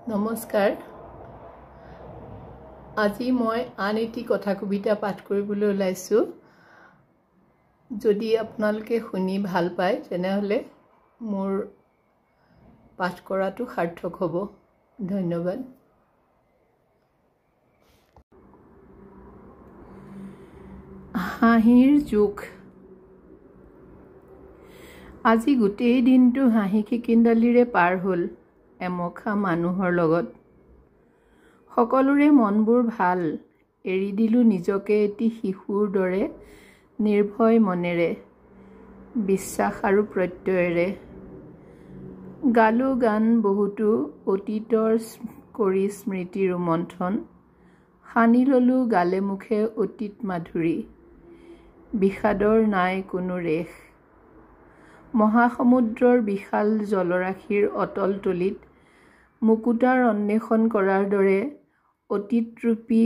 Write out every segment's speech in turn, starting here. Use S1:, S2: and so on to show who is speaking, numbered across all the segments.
S1: নমস্কাৰ। আজি মই আন এটি কথা কবিতা পাঠ কৰিবলৈ ওলাইছোঁ। যদি আপোনালোকে শুনি ভাল পায় তেনেহ'লে মোৰ পাঠ কৰাটো সাৰ্থক হ'ব। ধন্যবাদ। হাঁহিৰ জোখ। আজি গোটেই দিনটো হাঁহি খিকিন্দালিৰে পাৰ হ'ল এমখা মানুহৰ লগত। সকলোৰে মনবোৰ ভাল। এৰি দিলোঁ নিজকে এটি শিশুৰ দৰে নিৰ্ভয় মনেৰে, বিশ্বাস আৰু প্ৰত্যয়েৰে। গালোঁ গান বহুতো অতীতৰ কৰি স্মৃতি ৰোমন্থন। সানি ল'লোঁ গালে মুখে অতীত মাধুৰী, বিষাদৰ নাই কোনো ৰেশ। মহাসমুদ্ৰৰ বিশাল জলৰাশিৰ অতল তলিত মুকুতাৰ অন্বেষণ কৰাৰ দৰে অতীতৰূপী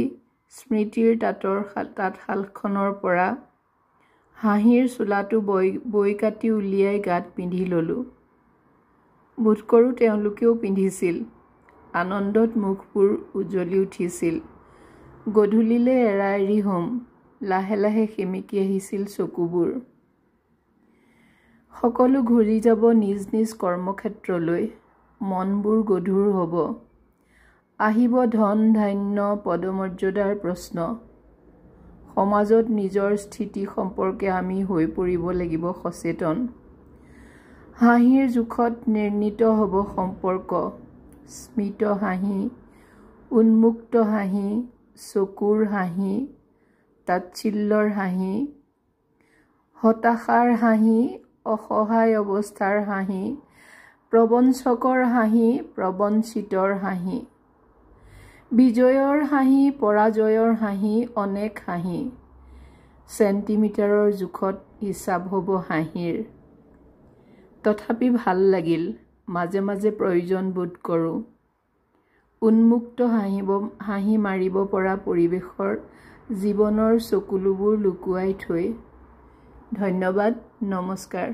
S1: স্মৃতিৰ তাঁতশালখনৰ পৰা হাঁহিৰ চোলাটো বৈ কাটি উলিয়াই গাত পিন্ধি ল'লোঁ। বোধ কৰোঁ তেওঁলোকেও পিন্ধিছিল। আনন্দত মুখবোৰ উজলি উঠিছিল। গধূলিলে এৰা এৰি হ'ম। লাহে লাহে সেমেকি আহিছিল চকুবোৰ। সকলো ঘূৰি যাব নিজ নিজ কৰ্মক্ষেত্ৰলৈ। মনবোৰ গধুৰ হ'ব। আহিব ধন ধান্য পদমৰ্যাদাৰ প্ৰশ্ন। সমাজত নিজৰ স্থিতি সম্পৰ্কে আমি হৈ পৰিব লাগিব সচেতন। হাঁহিৰ জোখত নিৰ্ণীত হ'ব সম্পৰ্ক। স্মিত হাঁহি, উন্মুক্ত হাঁহি, চকুৰ হাঁহি, তাচ্ছিল্যৰ হাঁহি, হতাশাৰ হাঁহি, অসহায় অৱস্থাৰ হাঁহি, প্ৰবঞ্চকৰ হাঁহি, প্ৰবঞ্চিতৰ হাঁহি, বিজয়ৰ হাঁহি, পৰাজয়ৰ হাঁহি, অনেক হাঁহি। চেণ্টিমিটাৰৰ জোখত হিচাপ হ'ব হাঁহিৰ। তথাপি ভাল লাগিল। মাজে মাজে প্ৰয়োজন বোধ কৰোঁ উন্মুক্ত হাঁহি মাৰিব পৰা পৰিৱেশৰ জীৱনৰ চকুলোবোৰ লুকুৱাই থৈ। ধন্যবাদ। নমস্কাৰ।